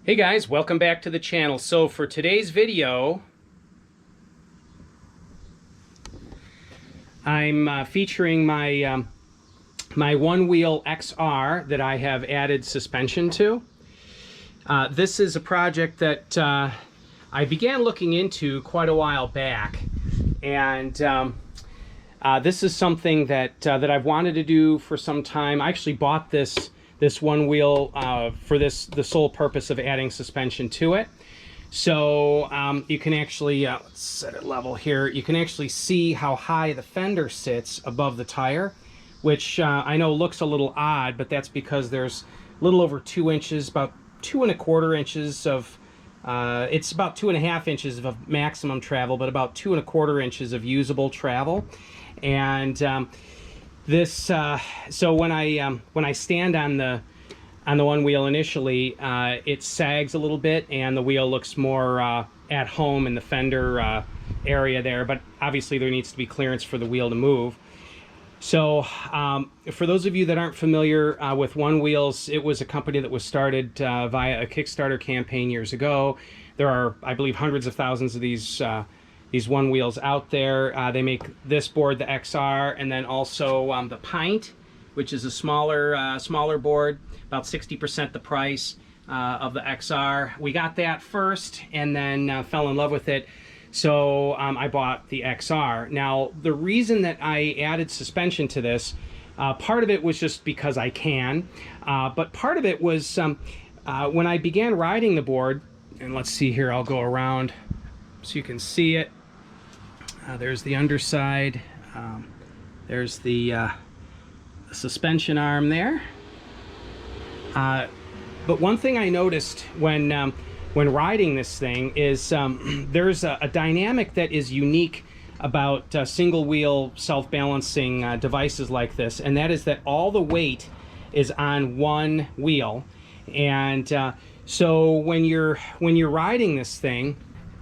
Hey guys, welcome back to the channel. So for today's video, I'm featuring my my Onewheel XR that I have added suspension to. This is a project that I began looking into quite a while back, and this is something that that I've wanted to do for some time. I actually bought this Onewheel for the sole purpose of adding suspension to it. So you can actually, let's set it level here, you can actually see how high the fender sits above the tire, which I know looks a little odd, but that's because there's a little over 2 inches, about 2¼ inches of, it's about 2½ inches of maximum travel, but about 2¼ inches of usable travel. And this, so when I stand on the Onewheel initially, it sags a little bit, and the wheel looks more at home in the fender area there. But obviously, there needs to be clearance for the wheel to move. So, for those of you that aren't familiar with Onewheels, it was a company that was started via a Kickstarter campaign years ago. There are, I believe, hundreds of thousands of these Onewheels out there. They make this board, the XR, and then also the Pint, which is a smaller board, about 60% the price of the XR. We got that first and then fell in love with it. So I bought the XR. Now, the reason that I added suspension to this, part of it was just because I can, but part of it was when I began riding the board, and let's see here, I'll go around so you can see it. There's the underside. There's the suspension arm there. But one thing I noticed when riding this thing is there's a dynamic that is unique about single wheel self-balancing devices like this, and that is that all the weight is on one wheel. And so when you're riding this thing,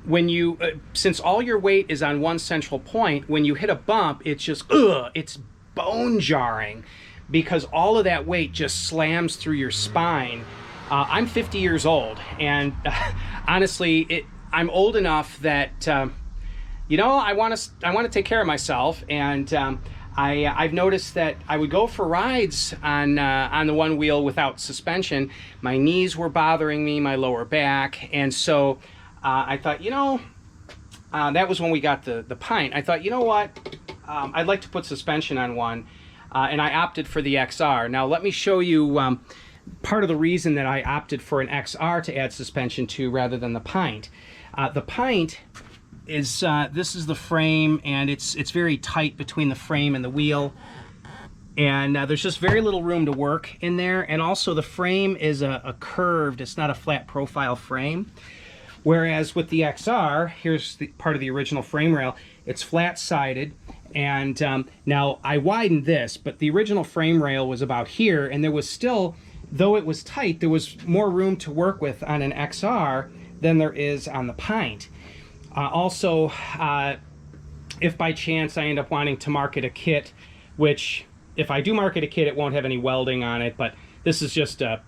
when you since all your weight is on one central point, when you hit a bump, it's just it's bone jarring, because all of that weight just slams through your spine. I'm 50 years old, and honestly, I'm old enough that you know, I want to take care of myself, and I've noticed that I would go for rides on the Onewheel without suspension. My knees were bothering me, my lower back, and so I thought, you know, that was when we got the Pint. I thought, you know what, I'd like to put suspension on one, and I opted for the XR. Now let me show you part of the reason that I opted for an XR to add suspension to rather than the Pint. The Pint is, this is the frame, and it's very tight between the frame and the wheel, and there's just very little room to work in there. And also the frame is a curved, it's not a flat profile frame. Whereas with the XR, here's part of the original frame rail, it's flat-sided, and now I widened this, but the original frame rail was about here, and there was still, though it was tight, there was more room to work with on an XR than there is on the Pint. Also, if by chance I end up wanting to market a kit, which if I do market a kit, it won't have any welding on it, but this is just a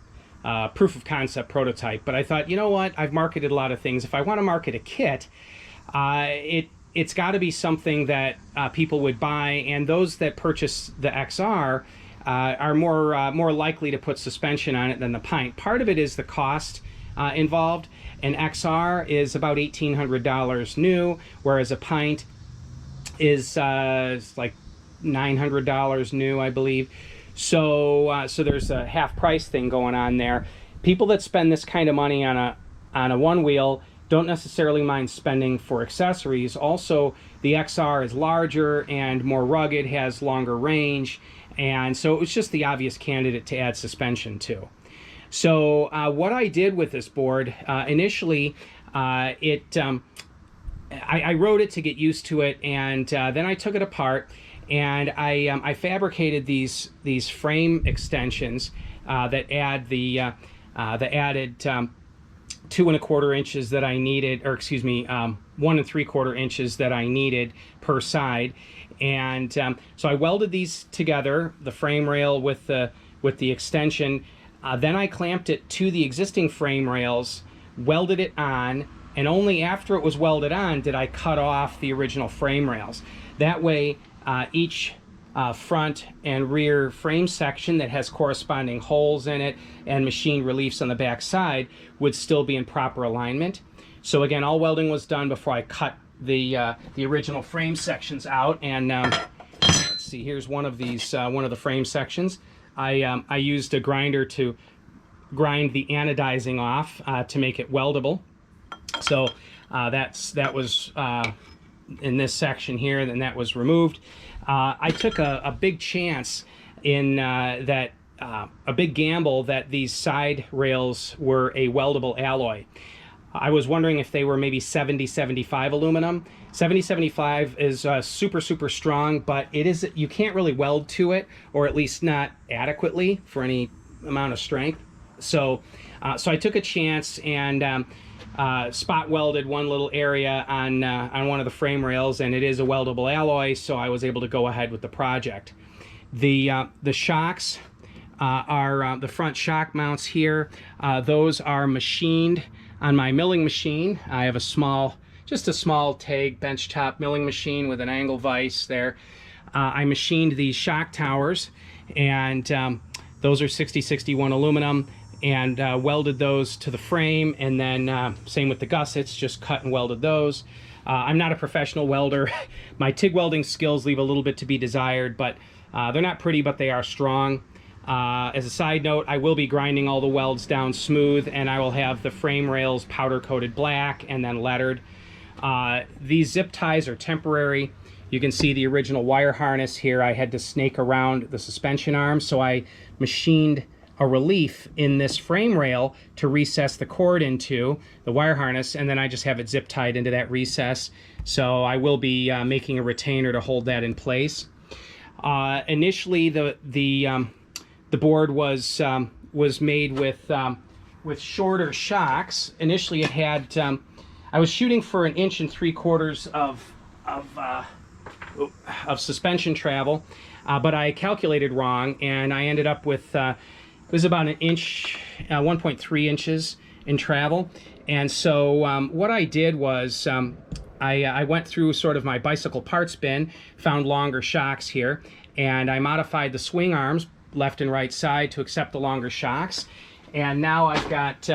proof of concept prototype. But I thought, you know what, I've marketed a lot of things. If I want to market a kit, it's got to be something that people would buy, and those that purchase the XR are more likely to put suspension on it than the Pint. Part of it is the cost involved. An XR is about $1,800 new, whereas a Pint is like $900 new, I believe. So so there's a half price thing going on there. People that spend this kind of money on a Onewheel don't necessarily mind spending for accessories. Also, the XR is larger and more rugged, has longer range, and so it was just the obvious candidate to add suspension to. So what I did with this board, initially, I rode it to get used to it, and then I took it apart, and I fabricated these frame extensions that add the added 2¼ inches that I needed, or excuse me, 1¾ inches that I needed per side. And so I welded these together, the frame rail with the extension. Then I clamped it to the existing frame rails welded it on, and only after it was welded on did I cut off the original frame rails. That way, each front and rear frame section that has corresponding holes in it and machine reliefs on the back side would still be in proper alignment. So again, all welding was done before I cut the original frame sections out. And let's see, here's one of these, one of the frame sections. I used a grinder to grind the anodizing off to make it weldable. So that was in this section here, then that was removed. I took a big chance in a big gamble that these side rails were a weldable alloy. I was wondering if they were maybe 70-75 aluminum. 70-75 is super strong, but you can't really weld to it, or at least not adequately for any amount of strength. So I took a chance and spot welded one little area on one of the frame rails, and it is a weldable alloy, so I was able to go ahead with the project. The shocks are the front shock mounts here. Those are machined on my milling machine. I have just a small TAG benchtop milling machine with an angle vise there. I machined these shock towers, and those are 60-61 aluminum, and welded those to the frame, and then same with the gussets, just cut and welded those. I'm not a professional welder. My TIG welding skills leave a little bit to be desired, but they're not pretty, but they are strong. As a side note, I will be grinding all the welds down smooth, and I will have the frame rails powder coated black and then lettered. These zip ties are temporary. You can see the original wire harness here. I had to snake around the suspension arm, so I machined a relief in this frame rail to recess the cord into the wire harness, and then I just have it zip tied into that recess. So I will be making a retainer to hold that in place. Initially, the board was made with shorter shocks. Initially, it had I was shooting for 1 3/4 of suspension travel, but I calculated wrong, and I ended up with it was about 1.3 inches in travel. And so what I did was I went through sort of my bicycle parts bin, found longer shocks here, and I modified the swing arms left and right side to accept the longer shocks. And now I've got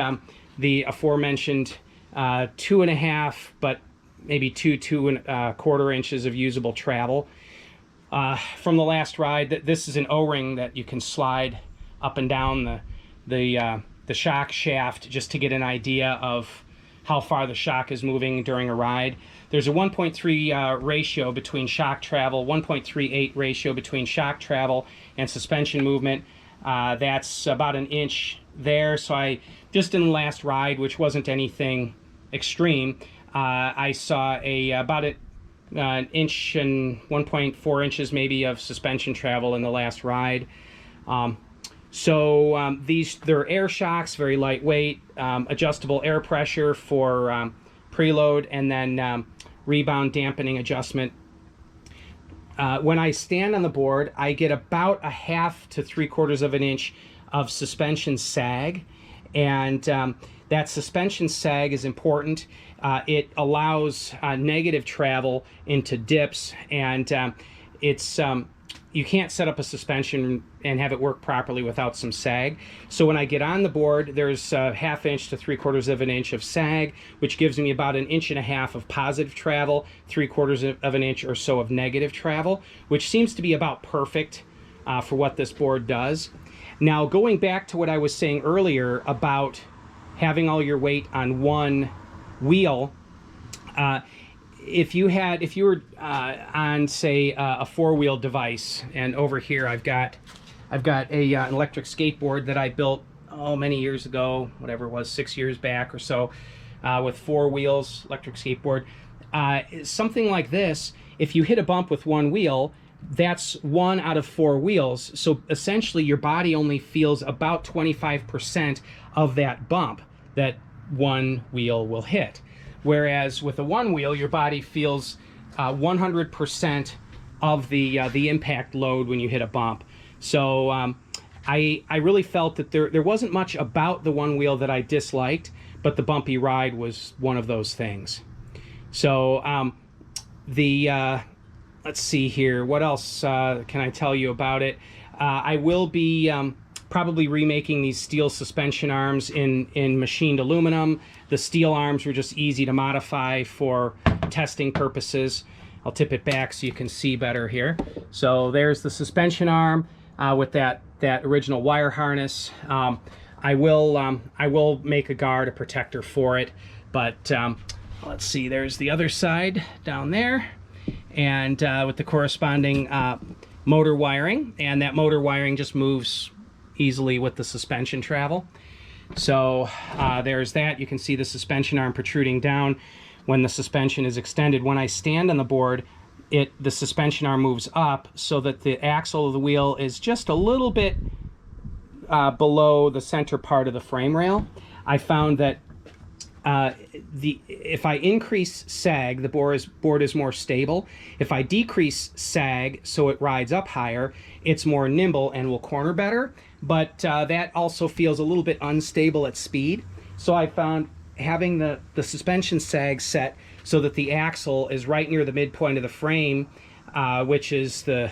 the aforementioned 2.5, but maybe 2.25 inches of usable travel. From the last ride, this is an O-ring that you can slide up and down the shock shaft just to get an idea of how far the shock is moving during a ride. There's a 1.3 ratio between shock travel, 1.38 ratio between shock travel and suspension movement. That's about 1 inch there. So I just in the last ride, which wasn't anything extreme, I saw about an inch and 1.4 inches maybe of suspension travel in the last ride. They're air shocks, very lightweight, adjustable air pressure for preload, and then rebound dampening adjustment. When I stand on the board, I get about 1/2 to 3/4 inch of suspension sag, and that suspension sag is important. It allows negative travel into dips, and you can't set up a suspension and have it work properly without some sag. So when I get on the board, there's 1/2 inch to 3/4 inch of sag, which gives me about 1.5 inches of positive travel, 3/4 inch or so of negative travel, which seems to be about perfect for what this board does. Now, going back to what I was saying earlier about having all your weight on one wheel, if you were on, say, a 4-wheel device, and over here I've got an electric skateboard that I built many years ago, whatever it was, 6 years back or so, with 4 wheels, electric skateboard. Something like this, if you hit a bump with one wheel, that's 1 out of 4 wheels. So essentially your body only feels about 25% of that bump that one wheel will hit. Whereas with a one wheel, your body feels 100% of the impact load when you hit a bump. So I really felt that there wasn't much about the Onewheel that I disliked, but the bumpy ride was one of those things. So let's see here, what else can I tell you about it? I will be probably remaking these steel suspension arms in machined aluminum. The steel arms were just easy to modify for testing purposes. I'll tip it back so you can see better here. So there's the suspension arm with that original wire harness. I will make a guard, a protector for it, but let's see, there's the other side down there, and with the corresponding motor wiring, and that motor wiring just moves easily with the suspension travel. So there's that. You can see the suspension arm protruding down when the suspension is extended. When I stand on the board, the suspension arm moves up so that the axle of the wheel is just a little bit below the center part of the frame rail. I found that if I increase sag, the board is more stable. If I decrease sag so it rides up higher, it's more nimble and will corner better. But that also feels a little bit unstable at speed. So I found having the suspension sag set so that the axle is right near the midpoint of the frame, which is the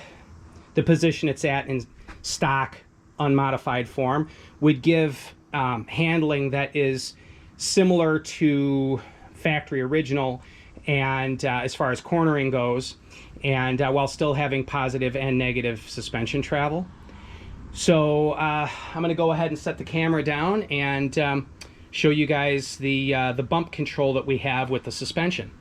position it's at in stock unmodified form, would give handling that is similar to factory original, and as far as cornering goes, and while still having positive and negative suspension travel. So I'm going to go ahead and set the camera down and show you guys the bump control that we have with the suspension.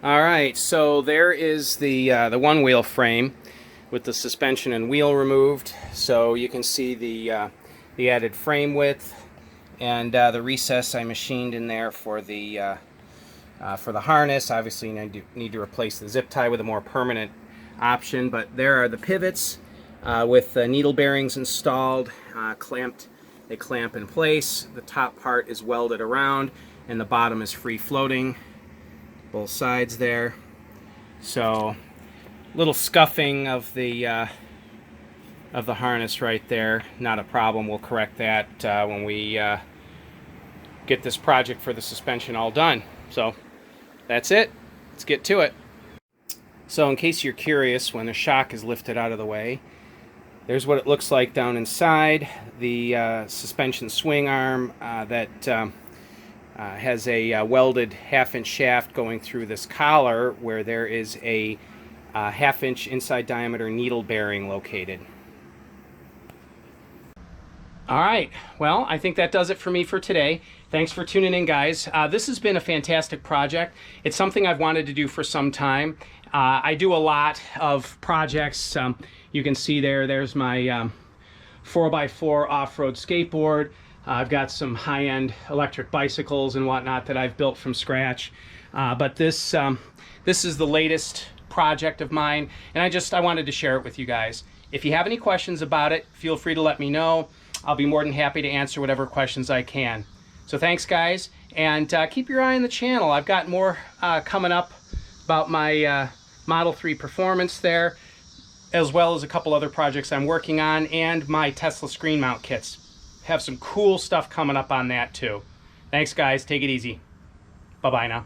All right, so there is the Onewheel frame with the suspension and wheel removed. So you can see the added frame width and the recess I machined in there for the harness. Obviously, you need to replace the zip tie with a more permanent option. But there are the pivots with needle bearings installed, clamped. They clamp in place. The top part is welded around, and the bottom is free floating. Both sides there. So little scuffing of the harness right there, not a problem. We'll correct that when we get this project for the suspension all done. So that's it. Let's get to it. So in case you're curious, when the shock is lifted out of the way, there's what it looks like down inside. The suspension swing arm that has a welded half-inch shaft going through this collar where there is a half-inch inside diameter needle bearing located. All right, well, I think that does it for me for today. Thanks for tuning in, guys. This has been a fantastic project. It's something I've wanted to do for some time. I do a lot of projects. You can see there's my 4x4 off-road skateboard. I've got some high-end electric bicycles and whatnot that I've built from scratch. But this is the latest project of mine, and I wanted to share it with you guys. If you have any questions about it, feel free to let me know. I'll be more than happy to answer whatever questions I can. So thanks, guys, and keep your eye on the channel. I've got more coming up about my Model 3 performance there, as well as a couple other projects I'm working on, and my Tesla screen mount kits. have some cool stuff coming up on that too. Thanks, guys. Take it easy. Bye-bye now.